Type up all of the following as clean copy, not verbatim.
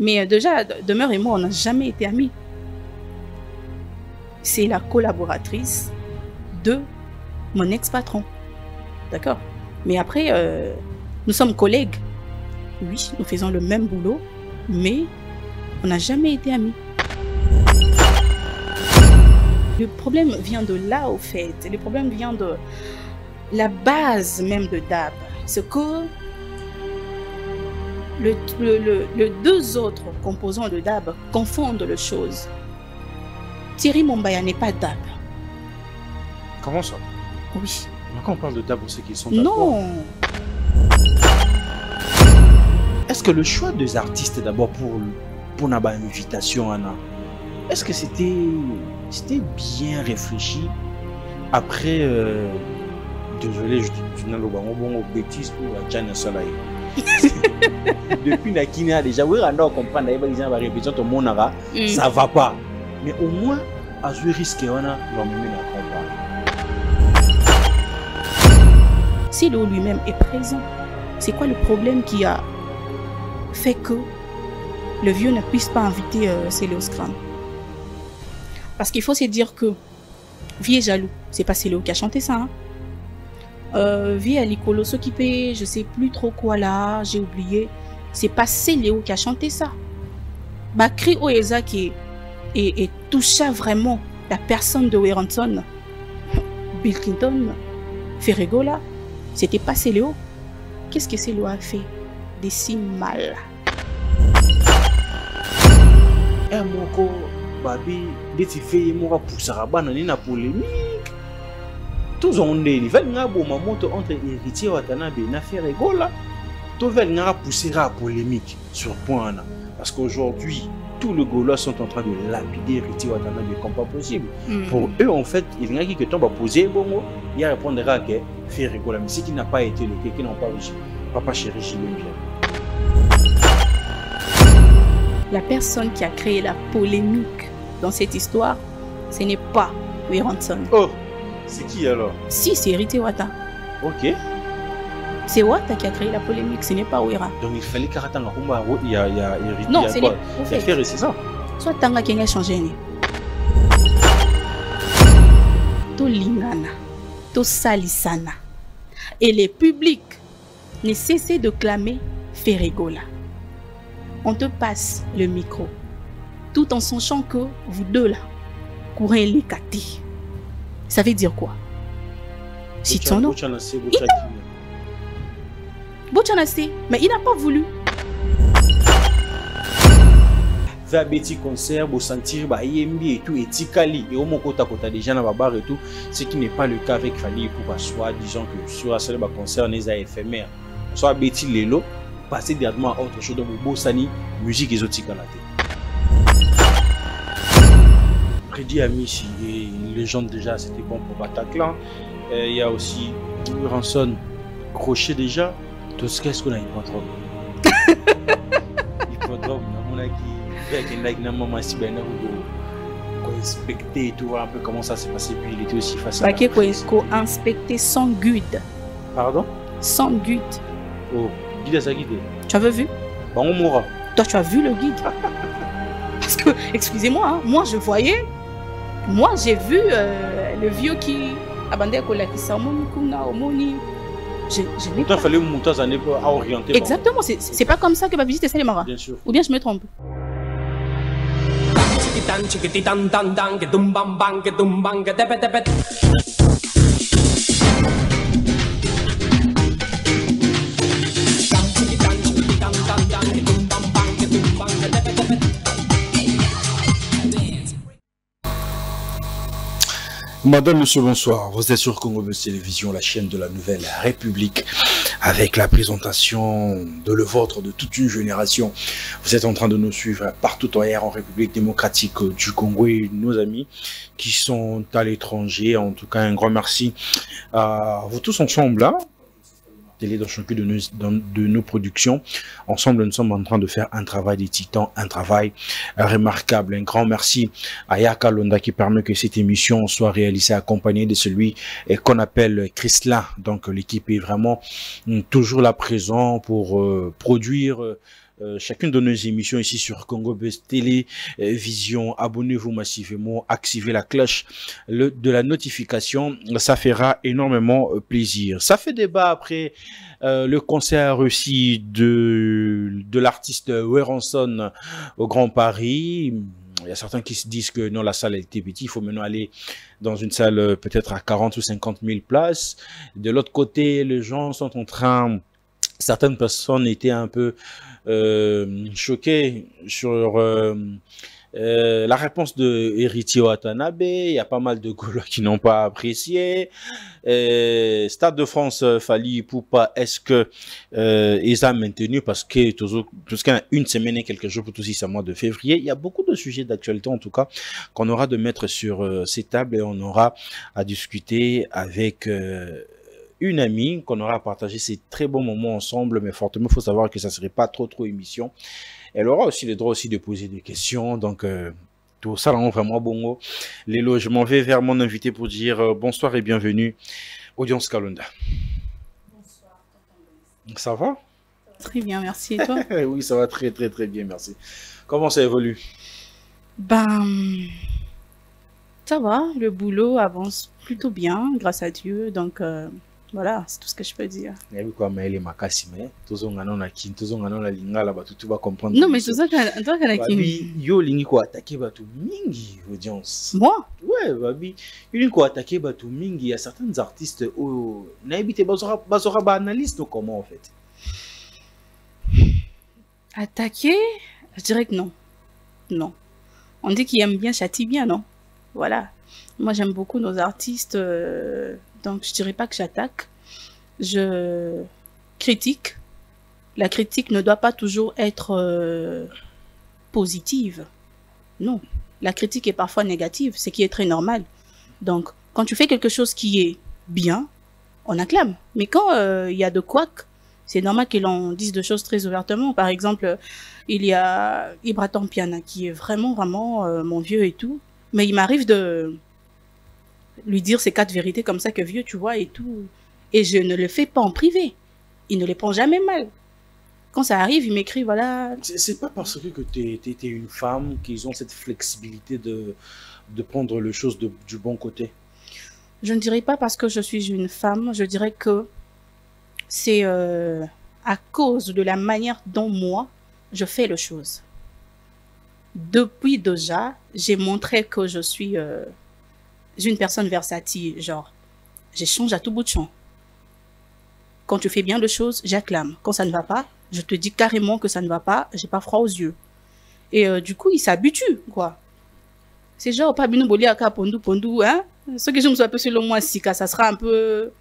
Mais déjà, Demeure et moi, on n'a jamais été amis. C'est la collaboratrice de mon ex-patron. D'accord? Mais après, nous sommes collègues. Oui, nous faisons le même boulot, mais on n'a jamais été amis. Le problème vient de là, au fait. Le problème vient de la base même de DAB. C'est que les deux autres composants de DAB confondent les choses. Thierry Mombaya n'est pas DAB. Comment ça? Oui. Mais quand on parle de DAB, on sait qu'ils sont d'accord. Non. Est-ce que le choix des artistes d'abord pour une invitation, Anna, est-ce que c'était bien réfléchi après désolé, je n'ai pas bon bêtise pour la Jana Salai. Depuis Nakina déjà, oui, on comprend d'ailleurs les gens va répéter tout le monde ça va pas. Mais au moins à ce risque on a l'homme si Léo lui-même est présent, c'est quoi le problème qui a fait que le vieux ne puisse pas inviter Céléo Scram? Parce qu'il faut se dire que Vie est jaloux, c'est pas Céléo qui a chanté ça. Vie à l'icolo s'occuper, je sais plus trop quoi là, j'ai oublié. C'est pas Céléo qui a chanté ça. Bakri Oeza qui et toucha vraiment la personne de Werenson, Bill Clinton, Ferregola, c'était pas Céléo. Qu'est-ce que Céléo a fait de si mal? Moko babi deti fait moi pour Sarabana ni na polémique. Tous on est il va nga bo mamoto entre héritier Watanabe na Ferregola. Tout va nga pousser à polémique sur point là parce qu'aujourd'hui tous les Gaulois sont en train de lapider héritier Watanabe comme pas possible. Pour eux en fait, il y a qui tombe à poser bon il répondra que Ferregola mais ce qui n'a pas été le cas qui n'ont pas réussi. Papa chéri j'aime bien. La personne qui a créé la polémique dans cette histoire, ce n'est pas Werenson. Oh, c'est qui alors? Si, c'est Héritier Wata. Ok. C'est Wata qui a créé la polémique, ce n'est pas Wera. Donc il fallait qu'il y a Héritier. Non, c'est c'est ça. Soit Tanga qui a changé. To Lingana, to Salisana. Et les publics ne cessaient de clamer Ferregola. On te passe le micro, tout en sachant que vous deux là, courez les kati. Ça veut dire quoi? Si tu en as. Mais il n'a pas voulu. Va petit concert, vous sentir et tout, et tikali, et au moins kota déjà dans la barre et tout, ce qui n'est pas le cas avec Fanny pour soi, disons que sur un concert, on est éphémère. Soit Betty Lelo. Passer directement à autre chose dans le Bossani, musique exotique à la tête. Prédit Amici et légende déjà, c'était bon pour Bataclan. Il y a aussi Ranson, Crochet déjà. Tout ce qu'est-ce qu'on a hippodrome. Hippodrome, on a qui maman si ben inspecter et tout voir un peu comment ça s'est passé puis il était aussi facile. Qui qu'on inspecter sans guide. Pardon? Sans guide. Oh. Guide à sa guide. Tu avais vu? Bon, on mourra. Toi, tu as vu le guide? Parce que, excusez-moi, hein, moi je voyais, moi j'ai vu le vieux qui abandonne la qui s'amoni kuna omoni. Je n'ai pas. Il fallait monter à orienter. Exactement, c'est pas comme ça que ma visite est Salimara. Bien sûr. Ou bien je me trompe. Madame, monsieur, bonsoir. Vous êtes sur Congo Buzz Télévision, la chaîne de la Nouvelle République, avec la présentation de le vôtre de toute une génération. Vous êtes en train de nous suivre partout ailleurs en République démocratique du Congo et nos amis qui sont à l'étranger. En tout cas, un grand merci à vous tous ensemble là. Dans chacune de nos productions. Ensemble, nous sommes en train de faire un travail des titans, un travail remarquable. Un grand merci à Yaka Londa qui permet que cette émission soit réalisée accompagnée de celui qu'on appelle Chrislin. Donc l'équipe est vraiment toujours là présent pour produire chacune de nos émissions ici sur Congo Buzz Télévision. Abonnez-vous massivement, activez la cloche de la notification, ça fera énormément plaisir. Ça fait débat après le concert aussi de l'artiste Werenson au Grand Paris. Il y a certains qui se disent que non, la salle était petite, il faut maintenant aller dans une salle peut-être à 40 ou 50 000 places. De l'autre côté, les gens sont en train... Certaines personnes étaient un peu choquées sur la réponse de Héritier Watanabe. Il y a pas mal de Gaulois qui n'ont pas apprécié. Stade de France, Fally Ipupa, est-ce que ils ont maintenu parce qu'il y a une semaine et quelques jours pour tout ce mois de février. Il y a beaucoup de sujets d'actualité en tout cas qu'on aura de mettre sur ces tables et on aura à discuter avec une amie qu'on aura à partager ces très bons moments ensemble, mais fortement, il faut savoir que ça ne serait pas trop émission. Elle aura aussi le droit aussi de poser des questions, donc tout ça rend vraiment bon. Lélo, je m'en vais vers mon invité pour dire bonsoir et bienvenue, Audience Kalonda. Bonsoir. Ça va? Très bien, merci. Et toi? Oui, ça va très bien, merci. Comment ça évolue? Ben, ça va, le boulot avance plutôt bien, grâce à Dieu, donc... Voilà, c'est tout ce que je peux dire. Non, mais tout ça, toi, yo lingi ko attaquer batu mingi audience. Moi? Ouais, babi. Yo ko attaquer batu mingi, il y a certains artistes au naibité bazora ba analyste comment en fait. Attaquer? Je dirais que non. Non. On dit qu'il aime bien châtie bien, non? Voilà. Moi, j'aime beaucoup nos artistes, donc je dirais pas que j'attaque. Je critique. La critique ne doit pas toujours être positive. Non. La critique est parfois négative, ce qui est très normal. Donc, quand tu fais quelque chose qui est bien, on acclame. Mais quand il y a de couac, c'est normal que l'on dise des choses très ouvertement. Par exemple, il y a Ibra Tampiana qui est vraiment mon vieux et tout. Mais il m'arrive de lui dire ces 4 vérités comme ça que vieux, tu vois, et tout. Et je ne le fais pas en privé. Il ne les prend jamais mal. Quand ça arrive, il m'écrit, voilà... C'est pas parce que tu es une femme qu'ils ont cette flexibilité de prendre les choses du bon côté. Je ne dirais pas parce que je suis une femme, je dirais que c'est à cause de la manière dont moi, je fais les choses. Depuis déjà, j'ai montré que je suis une personne versatile, genre, j'échange à tout bout de champ. Quand tu fais bien les choses, j'acclame. Quand ça ne va pas, je te dis carrément que ça ne va pas, j'ai pas froid aux yeux. Et du coup, il s'habitue, quoi. C'est genre, pas bien boli à pondu, hein. Ce que je me suis appelé selon moi, Sika, ça sera un peu...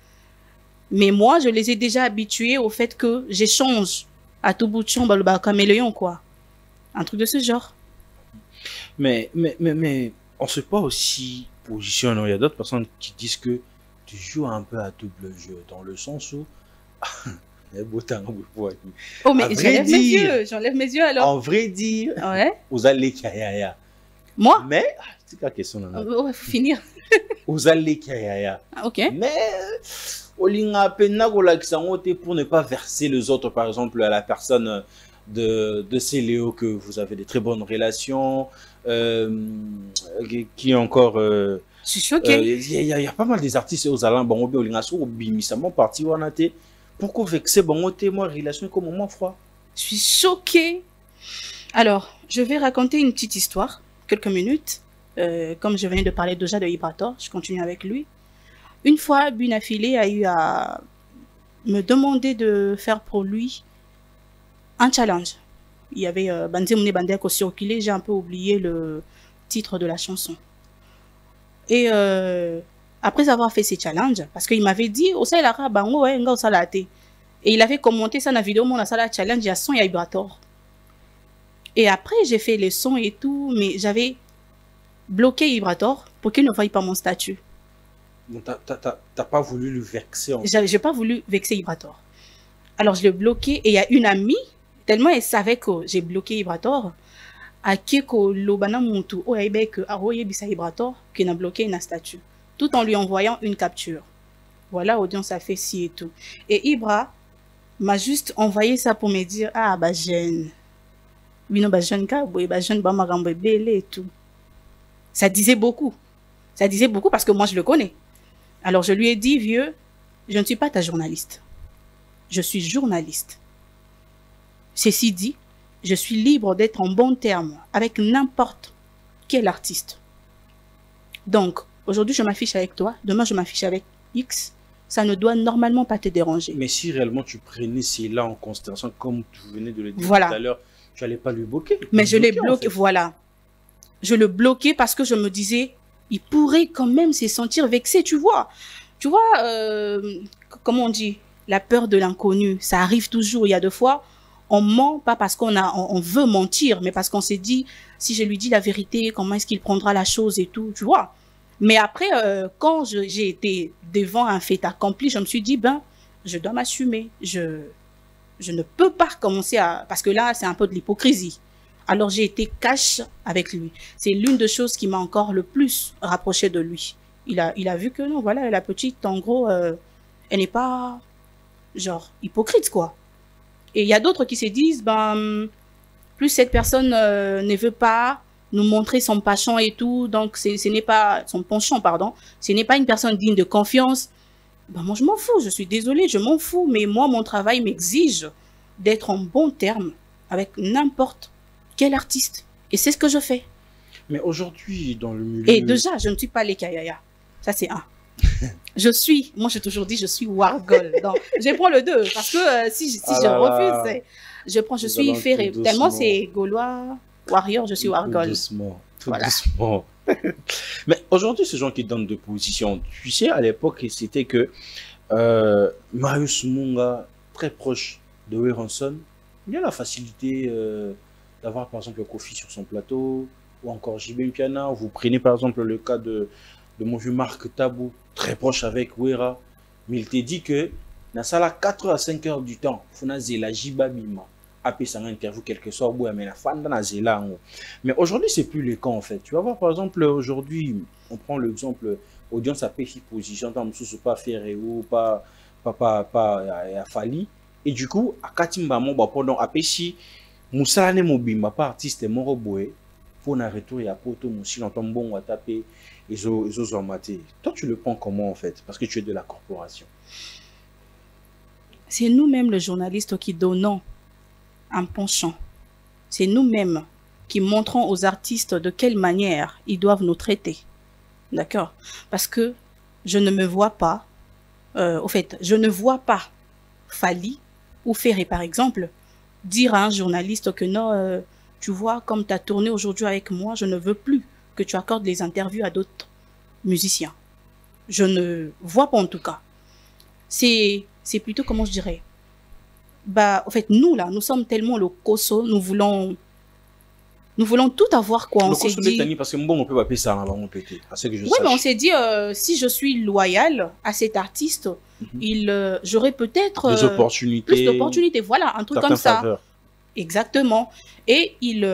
Mais moi, je les ai déjà habitués au fait que j'échange à tout bout de champ, le caméléon, quoi. Un truc de ce genre. Mais on ne sait pas aussi positionner. Il y a d'autres personnes qui disent que tu joues un peu à double jeu, dans le sens où... Oh, mais j'enlève mes yeux alors. En vrai dire, ouais. Vous allez kayaya. Moi? Mais, c'est la question. Ouais, faut finir. Vous allez kayaya. Ok. Mais, pour ne pas verser les autres, par exemple, à la personne de Céléo, que vous avez des très bonnes relations, qui encore... je suis choquée. Il y a pas mal des artistes aux Alain Bangobe, au Lingasso, au Bimisamo, parti où on a été. Pourquoi vexer Bangote, moi, relation comme moi, froid? Je suis choquée. Alors, je vais raconter une petite histoire, quelques minutes. Comme je viens de parler déjà de Ibrator, je continue avec lui. Une fois, Bunafilé a eu à me demander de faire pour lui un challenge. Il y avait Bandé Mouné Bandé qui circulait, j'ai un peu oublié le titre de la chanson. Et après avoir fait ces challenges, parce qu'il m'avait dit, au sein de bango, ouais, nga salate. Et il avait commenté ça dans la vidéo, mon sala challenge, il y a son, il y a Ibrator. Et après, j'ai fait les sons et tout, mais j'avais bloqué Ibrator pour qu'il ne voie pas mon statut. Donc, t'as pas voulu le vexer en fait. J'ai pas voulu vexer Ibrator. Alors, je l'ai bloqué et il y a une amie, tellement elle savait que j'ai bloqué Ibrator, à qui que l'obana muntu, ou que aroye bisa Ibrator, qui n'a bloqué un statut, tout en lui envoyant une capture. Voilà, audience a fait ci et tout. Et Ibra m'a juste envoyé ça pour me dire, ah, bah, gêne. Bino ba jeune ka, boy ba jeune ba marambo belé et tout. Ça disait beaucoup. Ça disait beaucoup parce que moi je le connais. Alors je lui ai dit, vieux, je ne suis pas ta journaliste. Je suis journaliste. Ceci dit, je suis libre d'être en bon terme avec n'importe quel artiste. Donc, aujourd'hui je m'affiche avec toi, demain je m'affiche avec X. Ça ne doit normalement pas te déranger. Mais si réellement tu prenais cela en considération, comme tu venais de le dire Voilà. tout à l'heure, tu n'allais pas lui bloquer. Mais je l'ai en bloqué, fait. voilà. Je le bloquais parce que je me disais, il pourrait quand même se sentir vexé, tu vois. Tu vois, comment on dit, la peur de l'inconnu, ça arrive toujours. Il y a 2 fois, on ment, pas parce on veut mentir, mais parce qu'on s'est dit, si je lui dis la vérité, comment est-ce qu'il prendra la chose et tout, tu vois. Mais après, quand j'ai été devant un fait accompli, je me suis dit, ben, je dois m'assumer. Je ne peux pas recommencer à... Parce que là, c'est un peu de l'hypocrisie. Alors, j'ai été cash avec lui. C'est l'une des choses qui m'a encore le plus rapproché de lui. Il a vu que non, voilà, la petite, en gros, elle n'est pas, genre, hypocrite, quoi. Et il y a d'autres qui se disent, ben, plus cette personne ne veut pas nous montrer son penchant et tout, donc ce n'est pas, son penchant, pardon, ce n'est pas une personne digne de confiance, ben moi je m'en fous, je suis désolée, je m'en fous, mais moi mon travail m'exige d'être en bon terme avec n'importe quel artiste. Et c'est ce que je fais. Mais aujourd'hui, dans le milieu... Et déjà, je ne suis pas les Kayaya. Ça, c'est un. Moi j'ai toujours dit, je suis Wargol. Donc, je prends le 2, parce que si je refuse, je suis ferré. Tellement c'est Gaulois, Warrior, je suis Wargol. Tout doucement, tout Voilà. doucement. Mais aujourd'hui, ces gens qui donnent de position, tu sais, à l'époque, c'était que Marius Munga, très proche de Werenson, il y a la facilité d'avoir par exemple Kofi sur son plateau, ou encore JB Piana. Vous prenez par exemple le cas de mon vieux Marc Tabou, très proche avec Wera, mais il te dit que dans ça 4 à 5 heures du temps, il faut la Jiba Bima. Après ça interview quelque soit mais la fan dans la. Mais aujourd'hui c'est plus le cas en fait. Tu vas voir par exemple aujourd'hui, on prend l'exemple audience à PFI position dans sous pas faire ou pas à Fali et du coup à Katimba mon pendant à PFI Moussa ne mobimba pas artiste moro boé pour un retour et à poto moussi l'entend bon à taper ils ont maté. Toi tu le prends comment en fait parce que tu es de la corporation. C'est nous-mêmes les journalistes qui donnons un penchant. C'est nous-mêmes qui montrons aux artistes de quelle manière ils doivent nous traiter. D'accord? Parce que je ne me vois pas, au fait, je ne vois pas Fali ou Ferré, par exemple, dire à un journaliste que non, tu vois, comme tu as tourné aujourd'hui avec moi, je ne veux plus que tu accordes les interviews à d'autres musiciens. Je ne vois pas en tout cas. C'est plutôt, comment je dirais, bah, en fait, nous, là, nous sommes tellement le coso, nous voulons tout avoir, quoi. On s'est dit... Parce que bon, on peut pas payer ça avant on peut parce que je oui, mais on s'est dit, si je suis loyal à cet artiste, j'aurai peut-être des opportunités, plus d'opportunités. Voilà, un truc comme ça. Faveurs. Exactement. Et ils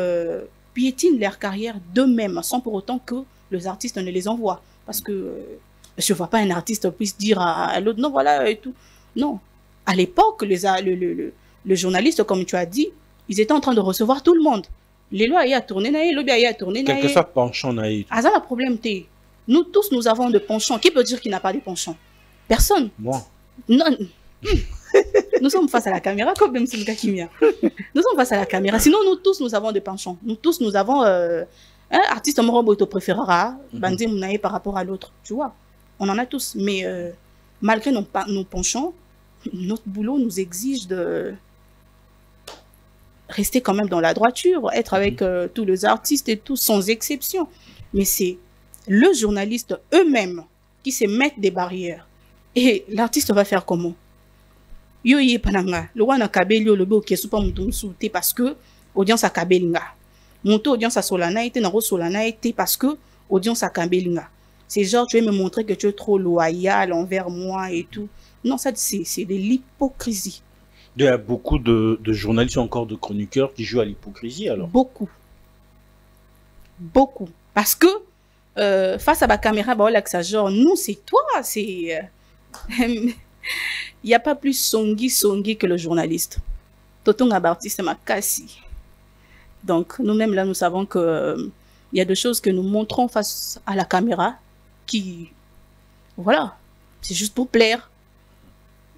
piétinent leur carrière d'eux-mêmes, sans pour autant que les artistes ne les envoient. Parce que je ne vois pas un artiste puisse dire à l'autre, non, voilà, et tout. Non. À l'époque, le journaliste, comme tu as dit, ils étaient en train de recevoir tout le monde. Les lois à tourner, quel que soit penchant naïf. Ah, ça, le problème, nous tous, nous avons de penchants. Qui peut dire qu'il n'a pas de penchants? Personne. Moi. Non. Nous sommes face à la caméra, comme même si nous sommes face à la caméra. Sinon, nous tous, nous avons des penchants. Nous tous, nous avons un artiste moro te préférera, bandé mounaï par rapport à l'autre. Tu vois, on en a tous. Mais malgré nos penchants, notre boulot nous exige de rester quand même dans la droiture, être avec tous les artistes et tous sans exception. Mais c'est le journaliste eux-mêmes qui se mettent des barrières. Et l'artiste va faire comment? Yo yé pananga, le wana kabeli le bo kesu pa mutu souté parce que audience a kabelinga. Monto audience a solana été na solana été parce que audience a kabelinga. C'est genre tu veux me montrer que tu es trop loyal envers moi et tout. Non, ça c'est de l'hypocrisie. Il y a beaucoup de journalistes, encore de chroniqueurs qui jouent à l'hypocrisie alors. Beaucoup. Beaucoup. Parce que face à la caméra, bah, genre, nous c'est toi, c'est... Il n'y a pas plus songi que le journaliste. Totonga Baptiste Makassi. Donc, nous-mêmes, là, nous savons que il y a des choses que nous montrons face à la caméra qui, voilà, c'est juste pour plaire.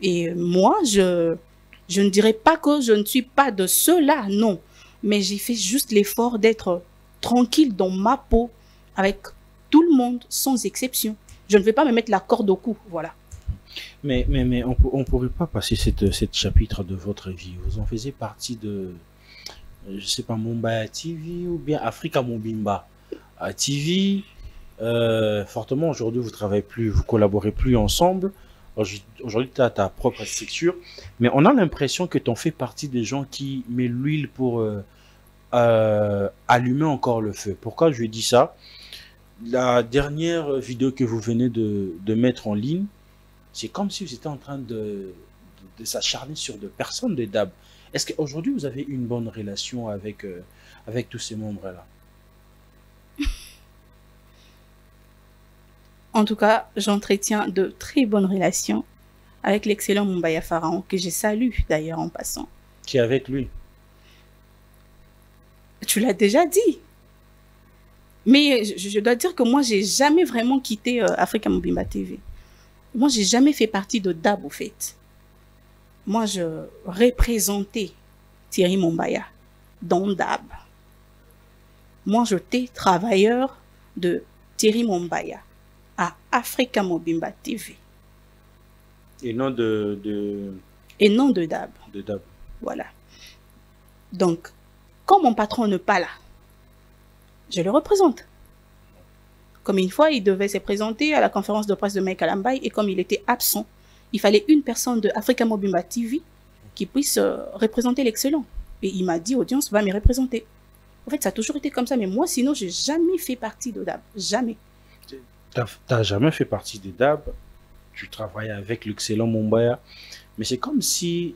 Et moi, je ne dirais pas que je ne suis pas de ceux-là, non. Mais j'ai fait juste l'effort d'être tranquille dans ma peau, avec tout le monde, sans exception. Je ne vais pas me mettre la corde au cou, voilà. Mais on ne pourrait pas passer cette chapitre de votre vie. Vous en faisiez partie de, je sais pas, Mumbai TV ou bien Africa Mobimba TV. Fortement, aujourd'hui, vous travaillez plus, vous collaborez plus ensemble. Aujourd'hui, tu as ta propre structure. Mais on a l'impression que tu en fais partie des gens qui mettent l'huile pour allumer encore le feu. Pourquoi je dis ça? La dernière vidéo que vous venez de mettre en ligne, c'est comme si vous étiez en train de s'acharner sur des personnes de DAB. Est-ce qu'aujourd'hui, vous avez une bonne relation avec, avec tous ces membres-là? En tout cas, j'entretiens de très bonnes relations avec l'excellent Mumbaya Pharaon, que je salue d'ailleurs en passant. Qui est avec lui? Tu l'as déjà dit. Mais je dois dire que moi, j'ai jamais vraiment quitté Africa Mobimba TV. Moi, j'ai jamais fait partie de DAB, au fait. Moi, je représentais Thierry Mumbaya dans DAB. Moi, j'étais travailleur de Thierry Mumbaya à Africa Mobimba TV. Et non Et non de DAB. De DAB. Voilà. Donc, quand mon patron n'est pas là, je le représente. Comme une fois, il devait se présenter à la conférence de presse de Michael Ambaye, et comme il était absent, il fallait une personne de Africa Mobimba TV qui puisse représenter l'excellent. Et il m'a dit, audience va me représenter. En fait, ça a toujours été comme ça, mais moi, sinon, j'ai jamais fait partie de DAB. Jamais. T'as jamais fait partie de DAB, tu travailles avec l'excellent Mumbaya, mais c'est comme si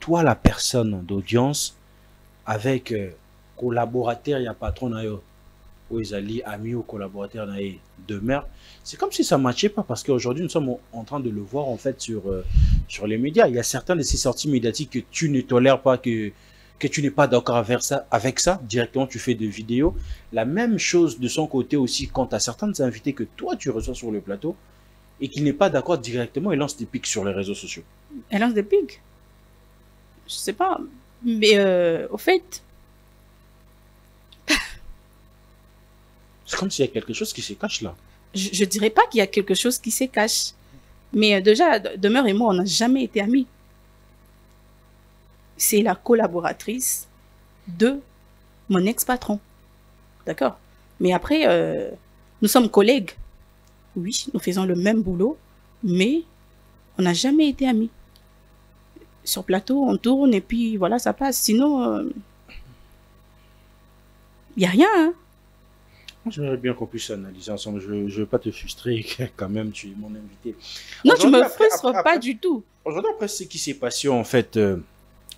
toi, la personne d'audience, avec collaborateur, il y a patron, ou ils allaient amis ou collaborateurs demeure, c'est comme si ça ne matchait pas, parce qu'aujourd'hui, nous sommes en train de le voir en fait sur les médias. Il y a certaines de ces sorties médiatiques que tu ne tolères pas, que tu n'es pas d'accord avec ça, directement tu fais des vidéos. La même chose de son côté aussi quant à certains invités que toi tu reçois sur le plateau et qui n'est pas d'accord directement, il lance des pics sur les réseaux sociaux. Elle lance des pics? Je sais pas, mais au fait... C'est comme s'il y a quelque chose qui se cache là. Je dirais pas qu'il y a quelque chose qui se cache. Mais déjà, Demeure et moi, on n'a jamais été amis. C'est la collaboratrice de mon ex-patron. D'accord? Mais après, nous sommes collègues. Oui, nous faisons le même boulot, mais on n'a jamais été amis. Sur plateau, on tourne et puis voilà, ça passe. Sinon, il n'y a rien, hein? J'aimerais bien qu'on puisse analyser ensemble. Je ne veux pas te frustrer, quand même, tu es mon invité. Non, tu ne me frustres pas du tout. Aujourd'hui, après ce qui s'est passé, en fait,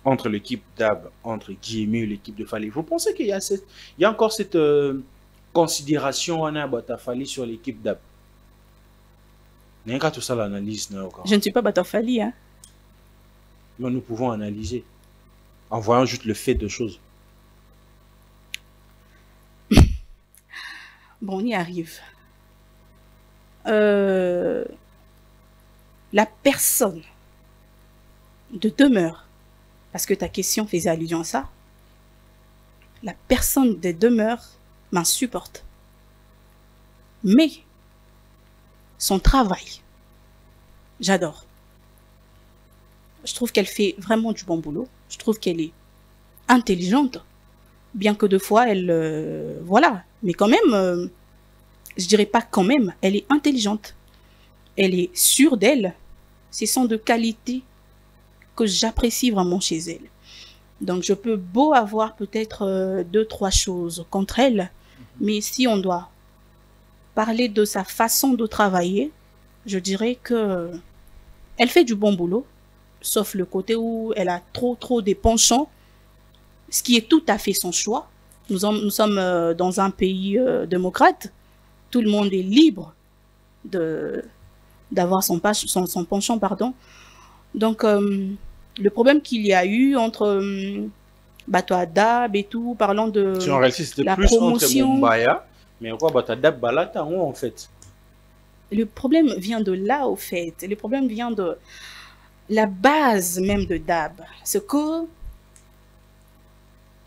entre l'équipe DAB, entre Guillemets et l'équipe de Fali, vous pensez qu'il y a encore cette considération à Batafali sur l'équipe DAB? Il y a tout ça, l'analyse. Je ne suis pas Batafali, hein. Mais nous pouvons analyser en voyant juste le fait de choses. Bon, on y arrive. La personne de Demeure, parce que ta question faisait allusion à ça, la personne de Demeure m'insupporte. Mais son travail, j'adore. Je trouve qu'elle fait vraiment du bon boulot. Je trouve qu'elle est intelligente. Bien que deux fois, elle... voilà. Mais quand même, je dirais pas quand même, elle est intelligente. Elle est sûre d'elle. Ce sont de qualités que j'apprécie vraiment chez elle. Donc, je peux beau avoir peut-être deux, trois choses contre elle. Mais si on doit parler de sa façon de travailler, je dirais que elle fait du bon boulot. Sauf le côté où elle a trop des penchants. Ce qui est tout à fait son choix. Nous sommes dans un pays démocrate. Tout le monde est libre d'avoir son penchant, pardon. Donc, le problème qu'il y a eu entre Bato à Dab et tout, parlant de Si en réalité, c'était la plus entre promotion. Mumbaya, mais quoi, Batadab Balata, en fait. Le problème vient de là, au fait. Le problème vient de la base même de Dab. Ce que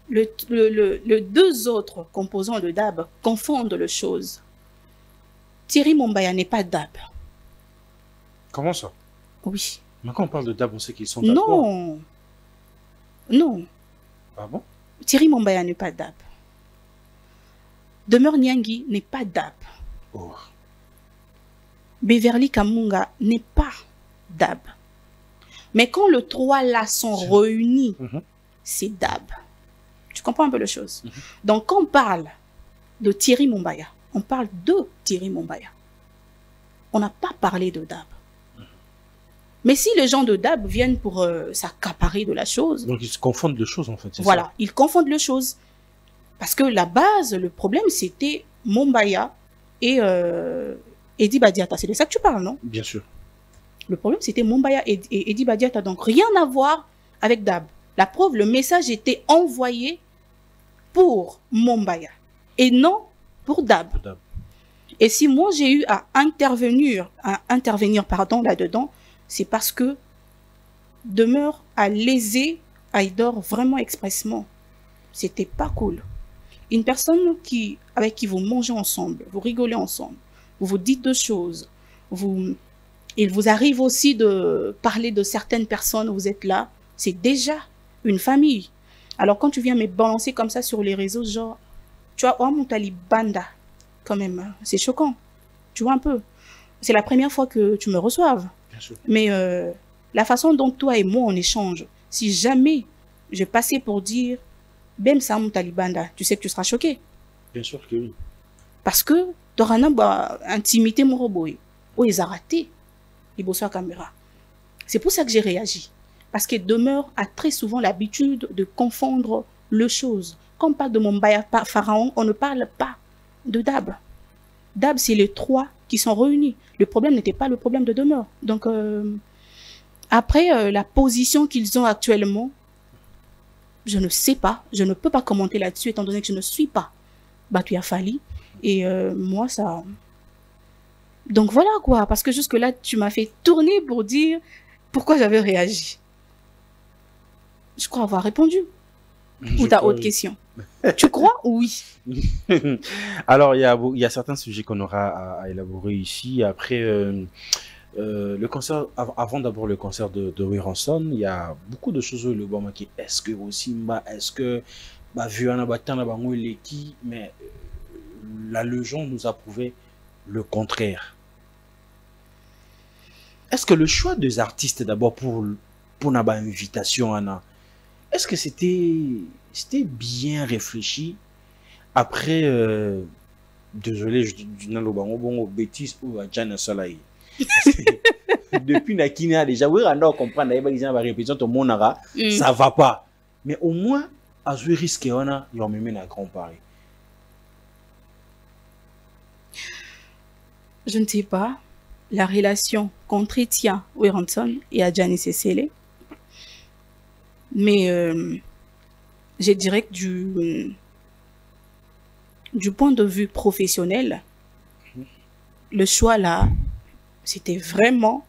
les deux autres composants de Dab confondent les choses. Thierry Mumbaya n'est pas Dab. Comment ça? Oui. Mais quand on parle de Dab, on sait qu'ils sont d'accord. Non. Non. Ah bon? Thierry Mumbaya n'est pas Dab. Demeure Nyangi n'est pas Dab. Oh. Beverly Kamunga n'est pas Dab. Mais quand les trois là sont réunis, c'est Dab. Tu comprends un peu les choses? Donc quand on parle de Thierry Mumbaya, on parle de Thierry Mumbaya. On n'a pas parlé de Dab. Mais si les gens de Dab viennent pour s'accaparer de la chose... Donc ils se confondent de choses en fait. Voilà, ça? ils confondent les choses. Parce que la base, le problème, c'était Mumbaya et Eddie Badiata. C'est de ça que tu parles, non? Bien sûr. Le problème, c'était Mumbaya et Eddie Badiata. Donc rien à voir avec Dab. La preuve, le message était envoyé pour Mumbaya et non pour Dab. Et si moi j'ai eu à intervenir là-dedans, c'est parce que Demeure a lésé Aïdor vraiment expressement. C'était pas cool. Une personne avec qui vous mangez ensemble, vous rigolez ensemble, vous vous dites deux choses, il vous arrive aussi de parler de certaines personnes, vous êtes là, c'est déjà une famille. Alors quand tu viens me balancer comme ça sur les réseaux, genre, tu vois, oh mon talibanda, quand même, c'est choquant. Tu vois un peu. C'est la première fois que tu me reçoives. Bien sûr. Mais la façon dont toi et moi on échange, si jamais je passais pour dire Bem ça mon talibanda, tu sais que tu seras choqué. Bien sûr que oui. Parce que tu auras une intimité mon robot. Oh, ils ont raté. Ils bossent à la caméra. C'est pour ça que j'ai réagi. Parce que Demeure a très souvent l'habitude de confondre les choses. Quand on parle de Mumbaya Pharaon, on ne parle pas de Dab. Dab, c'est les trois qui sont réunis. Le problème n'était pas le problème de Demeure. Donc, après, la position qu'ils ont actuellement, je ne sais pas. Je ne peux pas commenter là-dessus, étant donné que je ne suis pas Batuya Fali. Et moi, ça... Donc voilà quoi, parce que jusque-là, tu m'as fait tourner pour dire pourquoi j'avais réagi. Je crois avoir répondu. Ou ta autre question. Tu crois? Oui. Alors, il y a certains sujets qu'on aura à élaborer ici. Après, le concert, avant d'abord le concert de Wiranson, il y a beaucoup de choses le bon qui est-ce que Osimba, est-ce que Vuana Batana Bangoleki, mais la légende nous a prouvé le contraire. Est-ce que le choix des artistes d'abord pour notre invitation, Anna, est-ce que c'était bien réfléchi après, désolé, je dis bon bêtise ou à Jana Salaï. Depuis Nakina, déjà, oui, on comprend, la répétition, tout le monde ça va pas. Mais au moins, à ce risque, on a même un grand pari. Je ne sais pas la relation qu'entretient Wiranson et Adjani Sesele. Mais je dirais que du point de vue professionnel, le choix là, c'était vraiment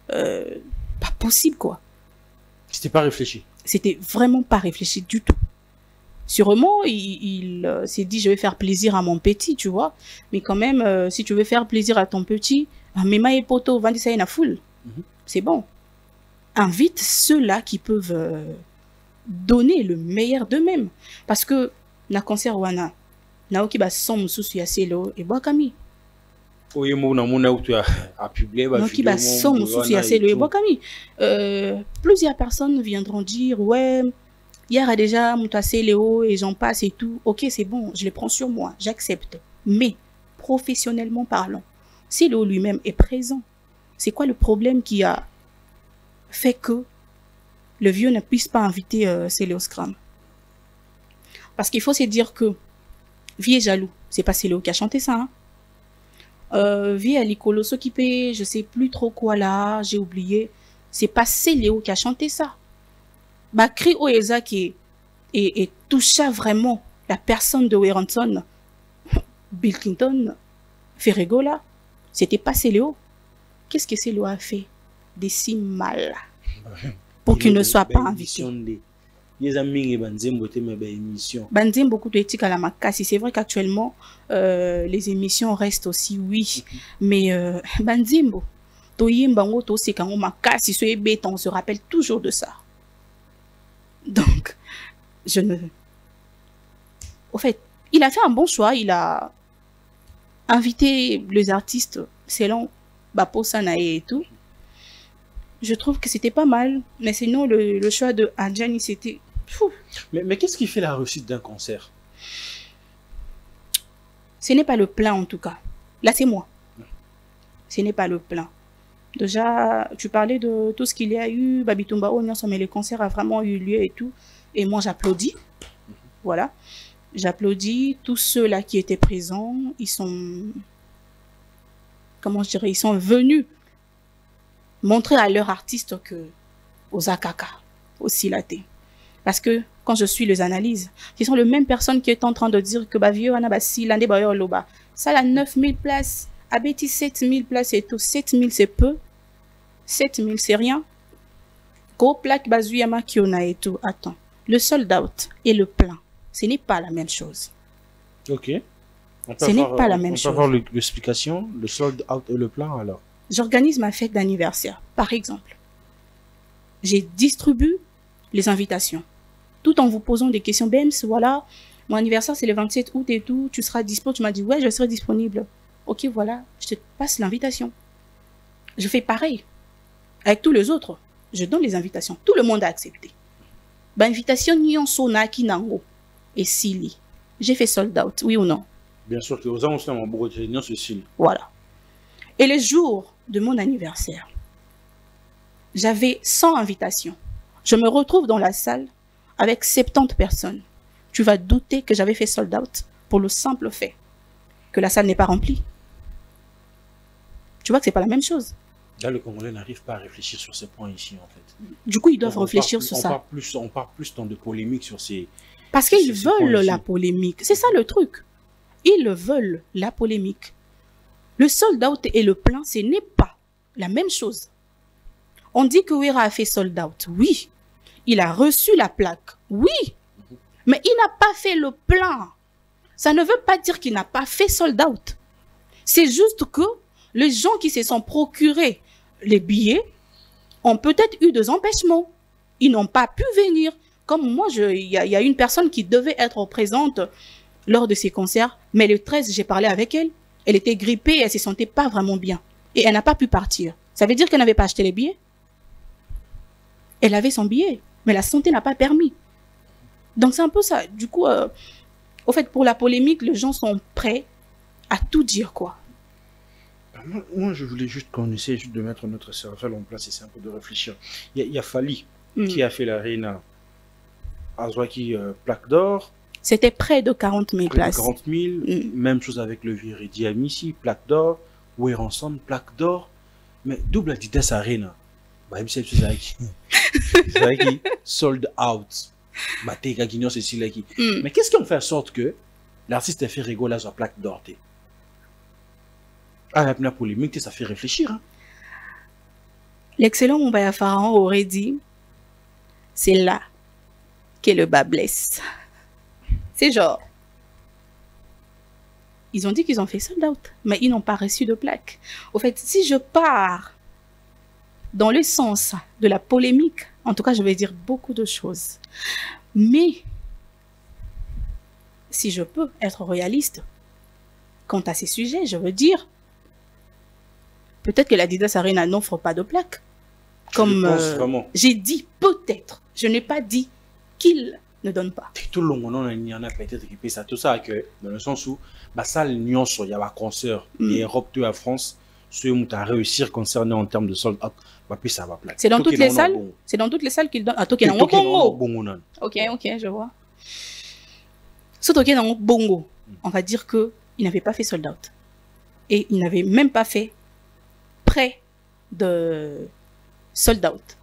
pas possible quoi. C'était pas réfléchi. C'était vraiment pas réfléchi du tout. Sûrement, il s'est dit, je vais faire plaisir à mon petit, tu vois. Mais quand même, si tu veux faire plaisir à ton petit, Mema et Poto, Vandisa et na foule. C'est bon. Invite ceux-là qui peuvent donner le meilleur d'eux-mêmes. Parce que, na concert wana, naoki ba son mususu ya selo et boakami. Oui, naoki ba son mususu ya selo et boakami. Plusieurs personnes viendront dire, ouais, hier a déjà Moutassé Léo et j'en passe et tout. Ok, c'est bon, je les prends sur moi, j'accepte. Mais, professionnellement parlant, si Léo lui-même est présent, c'est quoi le problème qui a fait que le vieux ne puisse pas inviter Céléo Scram? Parce qu'il faut se dire que Vie est jaloux, c'est pas Céléo qui a chanté ça. Hein? Vie à l'icolo s'occuper, je sais plus trop quoi là, j'ai oublié. C'est pas Céléo qui a chanté ça. Bakri Oeza qui et toucha vraiment la personne de Werenson, Bill Clinton, Ferrego là, c'était pas Céléo. Qu'est-ce que Céléo a fait de si mal pour qu'il ne soit pas invité? Banzim beaucoup d'éthique à la Makassi. C'est vrai qu'actuellement, les émissions restent aussi, oui. Mais Banzimbo, Toyimbango, Tosekango Makassi, on se rappelle toujours de ça. Donc, je ne... Au fait, il a fait un bon choix. Il a invité les artistes selon Bapo Sanae et tout. Je trouve que c'était pas mal. Mais sinon, le choix de Adjani, c'était... Mais qu'est-ce qui fait la réussite d'un concert? Ce n'est pas le plan en tout cas. Là, c'est moi. Ce n'est pas le plan. Déjà, tu parlais de tout ce qu'il y a eu, Babitumba, mais le concert a vraiment eu lieu et tout. Et moi, j'applaudis. Voilà. J'applaudis tous ceux-là qui étaient présents. Ils sont... Comment je dirais? Ils sont venus montrer à leur artiste que aux Akaka, aux Silaté. Parce que quand je suis les analyses, ce sont les mêmes personnes qui sont en train de dire que Bavio Anabasi, l'année Bayo Loba, ça a 9000 places, Abeti 7000 places et tout. 7000 c'est peu, 7000 c'est rien. Go plaque Bazuyama Kiona et tout. Attends, le sold out et le plein, ce n'est pas la même chose. Ok. Ce n'est pas la même chose. On peut avoir l'explication, le sold out et le plein alors. J'organise ma fête d'anniversaire, par exemple. J'ai distribué les invitations, tout en vous posant des questions. Bems, voilà, mon anniversaire c'est le 27 août et tout, tu seras dispo? Tu m'as dit ouais, je serai disponible. Ok, voilà, je te passe l'invitation. Je fais pareil avec tous les autres. Je donne les invitations. Tout le monde a accepté. Bah, invitation nyon sona kinango et Sili. J'ai fait sold out, oui ou non? Bien sûr que vous avez aussi un beau réunion sur Sili. Voilà. Et le jour de mon anniversaire, j'avais 100 invitations. Je me retrouve dans la salle avec 70 personnes. Tu vas douter que j'avais fait sold out pour le simple fait que la salle n'est pas remplie. Tu vois que c'est pas la même chose. Là, le Congolais n'arrive pas à réfléchir sur ces points ici, en fait. Du coup, ils doivent réfléchir sur ça. On parle plus dans de polémiques sur ces... Parce qu'ils veulent la polémique. C'est ça le truc. Ils veulent la polémique. Le sold out et le plein, ce n'est pas la même chose. On dit que Wera a fait sold out. Oui. Il a reçu la plaque. Oui. Mais il n'a pas fait le plein. Ça ne veut pas dire qu'il n'a pas fait sold out. C'est juste que les gens qui se sont procurés les billets ont peut-être eu des empêchements. Ils n'ont pas pu venir. Comme moi, il y a une personne qui devait être présente lors de ces concerts. Mais le 13, j'ai parlé avec elle. Elle était grippée et elle ne se sentait pas vraiment bien. Et elle n'a pas pu partir. Ça veut dire qu'elle n'avait pas acheté les billets? Elle avait son billet, mais la santé n'a pas permis. Donc c'est un peu ça. Du coup, au fait, pour la polémique, les gens sont prêts à tout dire, quoi. Moi, je voulais juste qu'on essaie juste de mettre notre cervelle en place et c'est un peu de réfléchir. Il y a Fali qui a fait l'arena Azwaki plaque d'or. C'était près de 40 000 places. 40 000, même chose avec le Viridi Amissi, plaque d'or. Werenson, plaque d'or. Mais double Adidas Arena. Bah, c'est qui sold out. Bah, t'es c'est si là qui. Mais qu'est-ce qui en fait en sorte que l'artiste a fait rigoler sur plaque d'or? Ah, la polémique, ça fait réfléchir. Hein? L'excellent Moubaya Pharaon aurait dit, c'est là que le bas blesse. C'est genre, ils ont dit qu'ils ont fait sold out, mais ils n'ont pas reçu de plaque. Au fait, si je pars dans le sens de la polémique, en tout cas, je vais dire beaucoup de choses. Mais, si je peux être réaliste, quant à ces sujets, je veux dire, peut-être que l'Adidas Arena n'offre pas de plaque. Comme j'ai dit peut-être. Je n'ai pas dit qu'il ne donne pas. Tout le monde il y en a peut-être qui ça tout ça que dans le sens où bah ça l'union il y a un concert et Europe 2 à France ceux qui ont réussi concernant en termes de sold out bah puis ça va plaque. C'est dans toutes les salles. C'est dans toutes les salles qu'ils donnent. Ah toké dans bongo. Ok, je vois. Ce toké dans bongo, on va dire que il n'avait pas fait sold out et il n'avait même pas fait près de sold out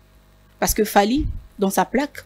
parce que Fali dans sa plaque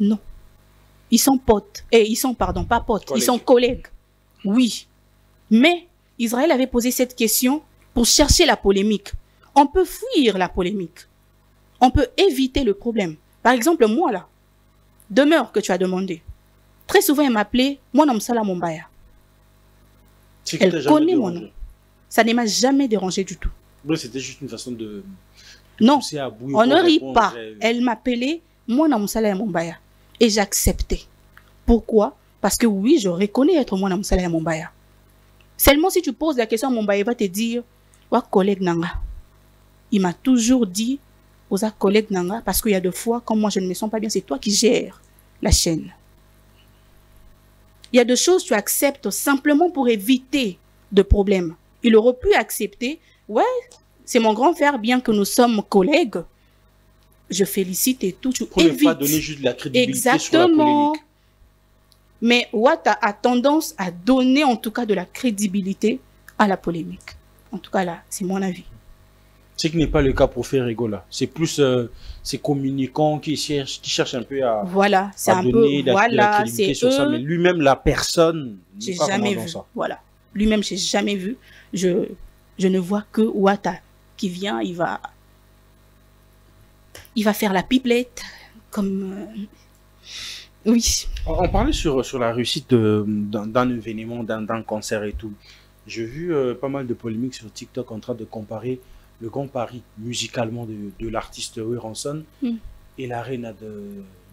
Non. Ils sont potes. Et ils sont, pardon, pas potes. Collègues. Ils sont collègues. Oui. Mais Israël avait posé cette question pour chercher la polémique. On peut fuir la polémique. On peut éviter le problème. Par exemple, moi là, demeure que tu as demandé. Très souvent, elle m'appelait Mon homme Salah Mombaya. Elle connaît mon nom. Ça ne m'a jamais dérangé du tout. C'était juste une façon de... Non, on ne rit pas. Elle m'appelait Mon homme Salah Mombaya. Et j'acceptais. Pourquoi? Parce que oui, je reconnais être Mon homme Salah Mombaya. Seulement si tu poses la question à Mombaya, il va te dire Wa collègue Nanga. Il m'a toujours dit aux collègues Nanga, parce qu'il y a des fois, quand moi je ne me sens pas bien, c'est toi qui gères la chaîne. Il y a des choses que tu acceptes simplement pour éviter de problèmes. Il aurait pu accepter, ouais, c'est mon grand frère, bien que nous sommes collègues, je félicite et tout, tu évites. Pour ne pas donner juste de la crédibilité sur la polémique. Mais Watt a tendance à donner en tout cas de la crédibilité à la polémique. En tout cas là, c'est mon avis. Ce qui n'est pas le cas pour Ferrego là. C'est plus ces communicants qui cherchent un peu à, voilà, c'est un donner peu, de la crédibilité sur ça. Mais lui-même, la personne, j'ai jamais vu. Ça. Voilà. Lui-même, j'ai jamais vu. Je ne vois que Ouattara qui vient, il va faire la pipelette comme oui. On parlait sur la réussite d'un événement, d'un concert et tout. J'ai vu pas mal de polémiques sur TikTok en train de comparer le grand pari musicalement de l'artiste Weranson et l'arène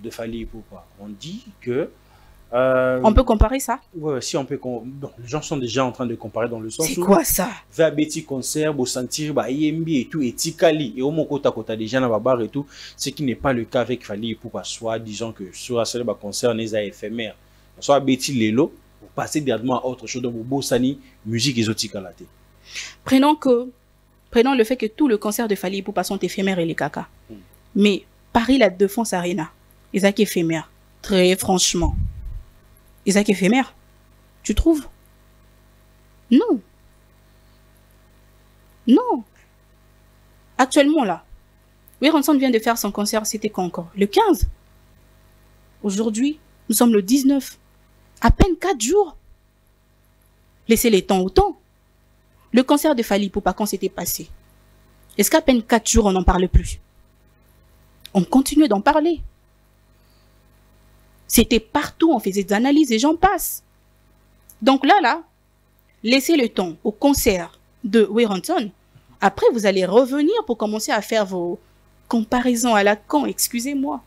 de Fally Ipupa. On dit que... on peut comparer ça? Ouais, si on peut... Bon, les gens sont déjà en train de comparer dans le sens où... C'est quoi ça? Va petit concert, pour sentir IMB et tout, et Tikali, et au moins côté des gens dans la bar et tout, ce qui n'est pas le cas avec Fally Ipupa. Soit, disons que sur un seul concert, on est à éphémère. Soit Betty Lelo, pour passer directement à autre chose, donc Bossani, musique exotique à la tête. Prenons le fait que tout le concert de Fally Ipupa sont éphémères et les caca. Mais Paris, la Défense Arena, ils sont éphémères. Très franchement. Ils sont éphémères. Tu trouves? Non. Non. Actuellement, là, Weranson vient de faire son concert, c'était quand encore? Le 15. Aujourd'hui, nous sommes le 19. À peine 4 jours. Laissez les temps au temps. Le concert de Fally Ipupa, quand c'était passé, est-ce qu'à peine 4 jours, on n'en parle plus? On continue d'en parler. C'était partout, on faisait des analyses et j'en passe. Donc là, laissez le temps au concert de Weranson. Après, vous allez revenir pour commencer à faire vos comparaisons à la con, excusez-moi.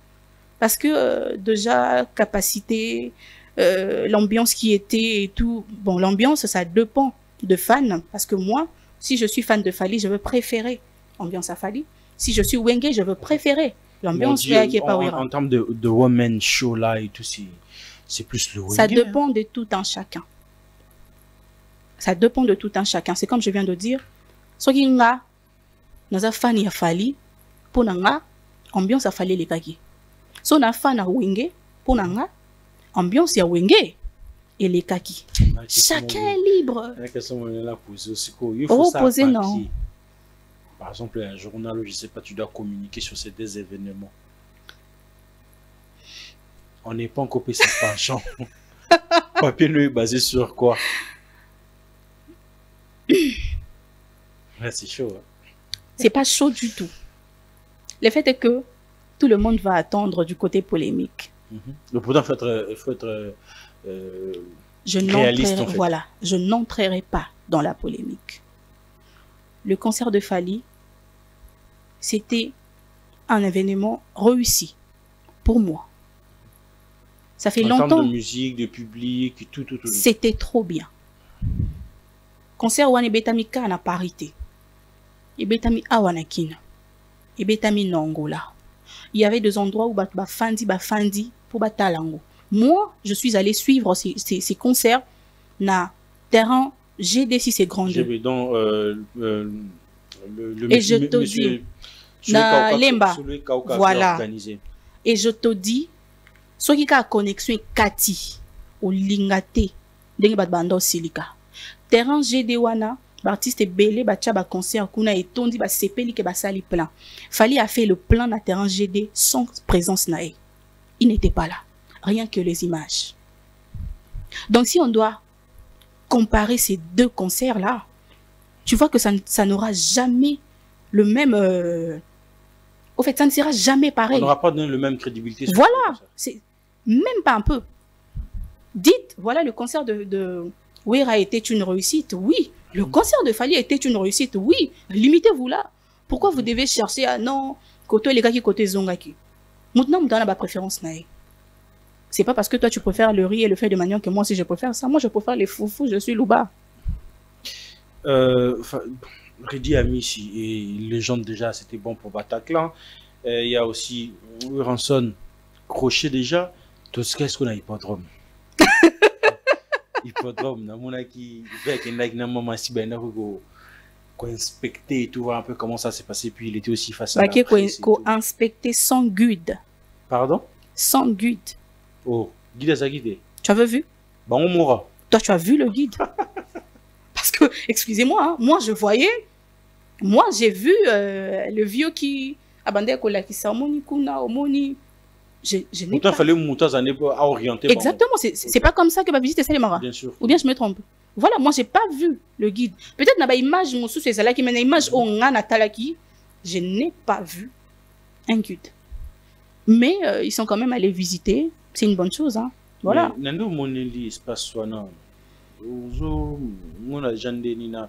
Parce que déjà, capacité, l'ambiance qui était et tout. Bon, l'ambiance, ça dépend de fans, parce que moi, si je suis fan de Fally, je veux préférer l'ambiance à Fally. Si je suis Wenge, je veux préférer l'ambiance qui est pas Weranson. En termes de woman show là et tout, c'est plus le Wenge. Ça dépend de tout un chacun. Ça dépend de tout un chacun. C'est comme je viens de dire, ce qui nga, nous avons fan ya Fally, pour nga, ambiance à Fally les kaki. So na fan à Wenge, pour nga, ambiance ya Wenge. Et les kaki. Chacun est libre. Il faut poser non. Par exemple, un journal où je ne sais pas, tu dois communiquer sur ces deux événements. On n'est pas encore PC penchant. Papier lui est basé sur quoi? Ouais, c'est chaud. Hein? C'est pas chaud du tout. Le fait est que tout le monde va attendre du côté polémique. Donc pourtant, il faut être réaliste, en fait. Voilà, je n'entrerai pas dans la polémique. Le concert de Fally, c'était un événement réussi pour moi. Ça fait longtemps. En termes de musique, de public, tout. C'était trop bien. Concert Wane Betamika na parité. Et Betami Awanakina. Et Betami Nongola. Il y avait des endroits où Bafandi pour Batalango. Moi, je suis allé suivre ces concerts na terrain GD6 c'est grand. Donc, et je te dis, na Lemba, voilà. Et je te dis, ce qui a connexion Kati, au Lingate, dengue bando silika. Terrain GD wana, l'artiste est belé, bacha ba concert kuna et tondi ba sepeli ke ba sali plein. Fally a fait le plan na terrain GD sans présence nae. il n'était pas là. Rien que les images. Donc si on doit comparer ces deux concerts-là, tu vois que ça n'aura jamais le même... Au fait, ça ne sera jamais pareil. On n'aura pas donné le même crédibilité. Voilà, c'est même pas un peu. Dites, voilà, le concert de Wera était une réussite, oui. Le concert de Fally était une réussite, oui. Limitez-vous là. Pourquoi vous devez chercher à non, côté les gars qui côté Zongaki. Maintenant, on donne ma préférence naïe. C'est pas parce que toi tu préfères le riz et le fait de manioc que moi aussi je préfère ça. Moi je préfère les foufous, je suis Louba. Reddy Amici et Légende déjà, c'était bon pour Bataclan. Il y a aussi Ranson, Crochet déjà. Tout ce qu'est-ce qu'on a hippodrome. Hippodrome, na mona qui avec un like na maman si ben qu'on inspecter et tout voir un peu comment ça s'est passé, puis il était aussi face à la presse. Qu'on inspecter sans guide. Pardon? Sans guide. Oh, guide à sa guide. Tu avais vu? Bon, on mourra. Toi, tu as vu le guide? Parce que, excusez-moi, hein, moi, je voyais... Moi, j'ai vu le vieux qui... Abandé Kola qui s'amoni kuna omoni. Je n'ai pourtant, pas... il fallait monter à orienter. Exactement, c'est pas comme ça que ma visite est Salimara. Bien sûr. Ou bien je me trompe. Voilà, moi, j'ai pas vu le guide. Peut-être dans l'image, mon sous c'est là qui m'a une image au Natalaki. Je n'ai pas vu un guide. Mais ils sont quand même allés visiter. C'est une bonne chose, hein. Voilà. Nando moneli espace soana. Ozo mona jande ni na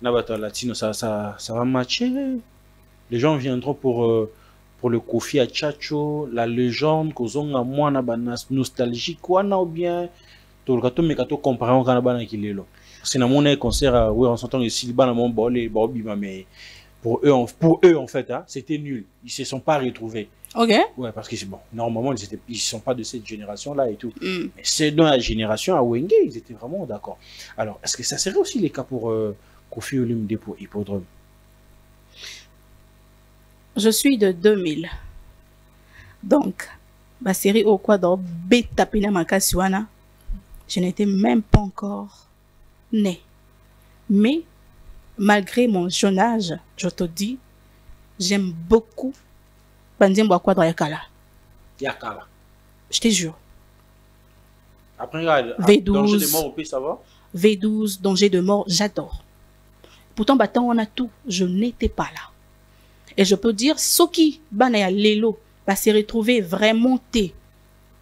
bata latino ça va matcher. Les gens viendront pour le Kofi à Chacho, la légende kozonga mwana banas nostalgique wana ou bien to le gato mekato comparer kana bana kilelo. C'est na mon concert oui on s'entend ici bana mon bolé bobima mais pour eux en fait hein, c'était nul. Ils se sont pas retrouvés. Ok. Ouais, parce que c'est bon. Normalement, ils sont pas de cette génération-là et tout. Mais c'est dans la génération à Wenge, ils étaient vraiment d'accord. Alors, est-ce que ça serait aussi le cas pour Kofi Olomide pour Hippodrome? Je suis de 2000. Donc, ma série au quadro Beta Pina Makasuana, je n'étais même pas encore née. Mais, malgré mon jeune âge, je te dis, j'aime beaucoup Banzembo Quadro Yakala. Yakala. Je te jure. Après, V12, Danger de mort au pays, ça va? V12, Danger de mort, j'adore. Pourtant, battant, on a tout. Je n'étais pas là. Et je peux dire, Soki, Banaya Lelo, va se retrouver vraiment té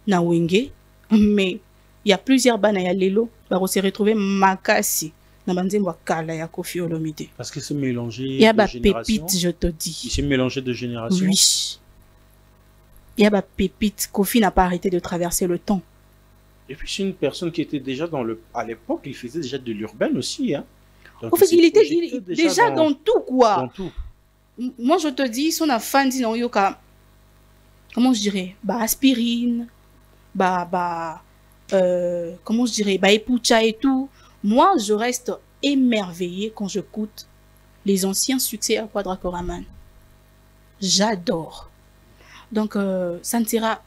na Wenge, mais il y a plusieurs Banaya Lelo, va se retrouver Makasi. Kofi Olomide. Parce que c'est mélangé. Il y a des pépites, je te dis. Il s'est mélangé de génération. Oui. Il y a des pépites. Kofi n'a pas arrêté de traverser le temps. Et puis c'est une personne qui était déjà à l'époque, il faisait déjà de l'urbain aussi. Hein. Donc, en fait, il était déjà dans tout, quoi. Dans tout. Moi, je te dis, son afin dit non, yoka. Comment je dirais? Aspirine. Comment je dirais? Epucha et tout. Moi, je reste émerveillée quand j'écoute les anciens succès à Quadracoraman. J'adore. Donc, ça ne sera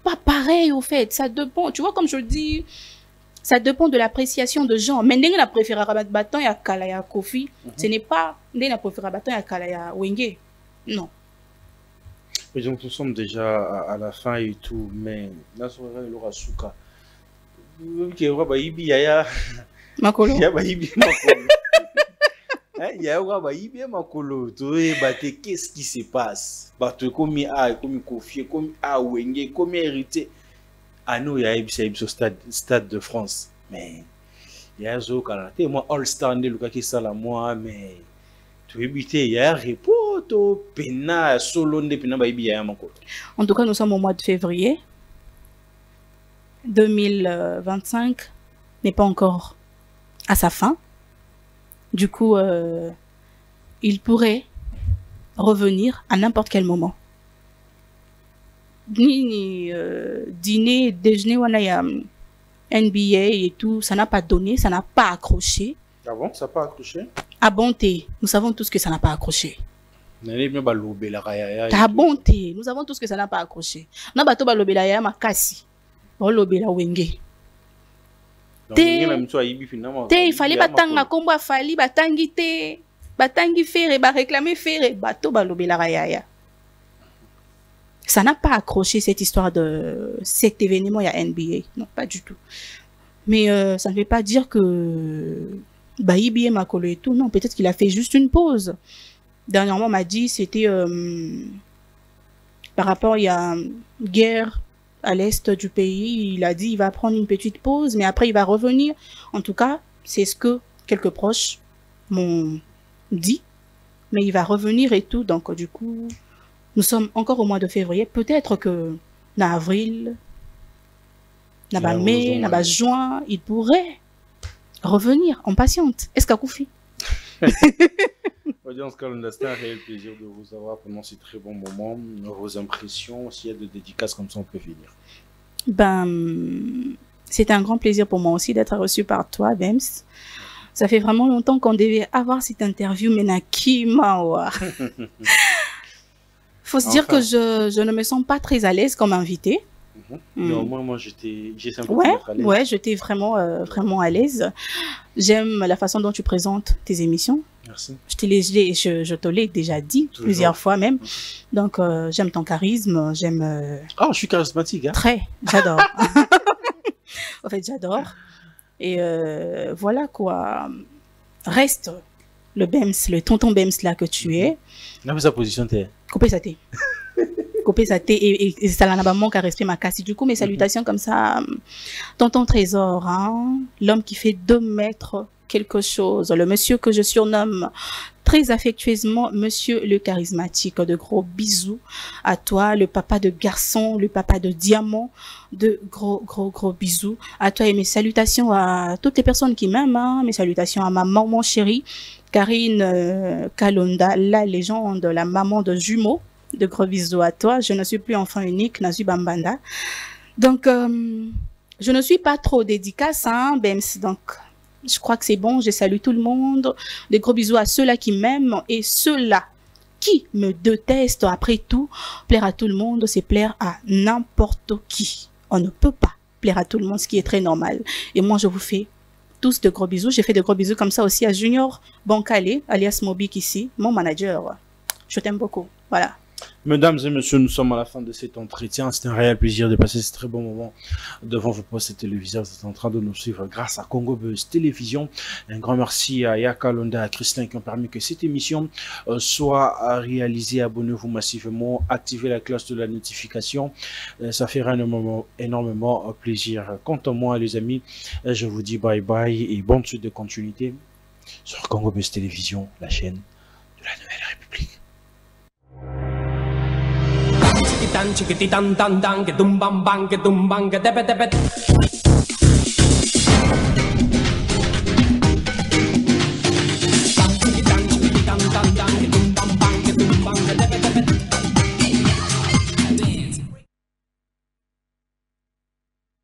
pas pareil, au fait. Ça dépend. Tu vois, comme je le dis, ça dépend de l'appréciation de gens. Mais dès que la préféré Rabat Batan et à Kalaya Kofi, ce n'est pas dès que la préféré Batan et à Kalaya Wenge. Non. Et donc, nous sommes déjà à la fin et tout, mais là, ça va y avoir Souka. Makolo. Qu'est-ce qui se passe? Comme Kofi, comme Wenge, comme hérité. Ah non, il y a eu stade de France. Mais il y a un moi All-Star, moi, mais tu il y a un repos, pena, solo, en tout cas, nous sommes au mois de février 2025, n'est pas encore à sa fin. Du coup, il pourrait revenir à n'importe quel moment. Dîner, déjeuner, NBA et tout, ça n'a pas donné, ça n'a pas accroché. Ah bon, ça n'a pas accroché? À bonté, nous savons tous que ça n'a pas accroché. À bonté, nous savons tous que ça n'a pas accroché. Na bato ba lobela ya makasi. Ba lobela Wenge. Il fallait batanga kombo fali batangi te. Batangi fere ba réclamer fere bato ba lobela ya. Ça n'a pas accroché cette histoire de cet événement, il y a NBA. Non, pas du tout. Mais ça ne veut pas dire que Baïbi est Makolo et tout. Non, peut-être qu'il a fait juste une pause. Dernièrement, on m'a dit c'était par rapport, il y a guerre à l'est du pays. Il a dit il va prendre une petite pause, mais après il va revenir. En tout cas, c'est ce que quelques proches m'ont dit. Mais il va revenir et tout. Donc, du coup, nous sommes encore au mois de février. Peut-être que en avril, en mai, en juin, il pourrait revenir. On patiente. Est-ce qu'à Koufi? Audience Kalonda, c'est un réel plaisir de vous avoir pendant ces très bons moments. Vos impressions, s'il y a de dédicaces comme ça, on peut finir. Ben, c'était un grand plaisir pour moi aussi d'être reçu par toi, Bems. Ça fait vraiment longtemps qu'on devait avoir cette interview, mais Naki Mawa. Faut se dire que je ne me sens pas très à l'aise comme invité. Mais au moins, moi, j'ai simplement à l'aise. Ouais, j'étais vraiment, vraiment à l'aise. J'aime la façon dont tu présentes tes émissions. Merci. Je te l'ai déjà dit plusieurs fois même. Donc, j'aime ton charisme, j'aime... Ah, je suis charismatique, hein? Très, j'adore. En fait, j'adore. Et voilà quoi. Reste le Bems, le tonton Bems là que tu es. Là, sa position t'es. Coupez sa thé. Coupez sa thé et ça n'a pas manqué à respecter ma casse. Du coup, mes salutations comme ça. Tonton Trésor, hein, l'homme qui fait 2 mètres quelque chose. Le monsieur que je surnomme très affectueusement Monsieur le charismatique. De gros bisous à toi, le papa de garçon, le papa de diamant. De gros bisous à toi et mes salutations à toutes les personnes qui m'aiment. Hein. Mes salutations à ma maman chérie, Karine Kalonda, la légende, la maman de jumeaux. De gros bisous à toi. Je ne suis plus enfant unique, Nazu Bambanda. Donc, je ne suis pas trop dédicace, hein, Bems. Donc, je crois que c'est bon. Je salue tout le monde. Des gros bisous à ceux-là qui m'aiment et ceux-là qui me détestent. Après tout, plaire à tout le monde, c'est plaire à n'importe qui. On ne peut pas plaire à tout le monde, ce qui est très normal. Et moi, je vous fais tous de gros bisous. J'ai fait de gros bisous comme ça aussi à Junior Bankale, alias Mobik ici, mon manager. Je t'aime beaucoup. Voilà. Mesdames et messieurs, nous sommes à la fin de cet entretien. C'est un réel plaisir de passer ce très bon moment devant vos postes téléviseurs. Vous êtes en train de nous suivre grâce à Congo Buzz Télévision. Un grand merci à Yaka Londa, à Christin qui ont permis que cette émission soit réalisée. Abonnez-vous massivement, activez la cloche de la notification. Ça fera énormément plaisir. Quant à moi, les amis, je vous dis bye bye et bonne suite de continuité sur Congo Buzz Télévision, la chaîne de la Nouvelle République. Chiquitán, chiquititán, tan, tan, que tum bam bam, que tum bam, que tepe tepe.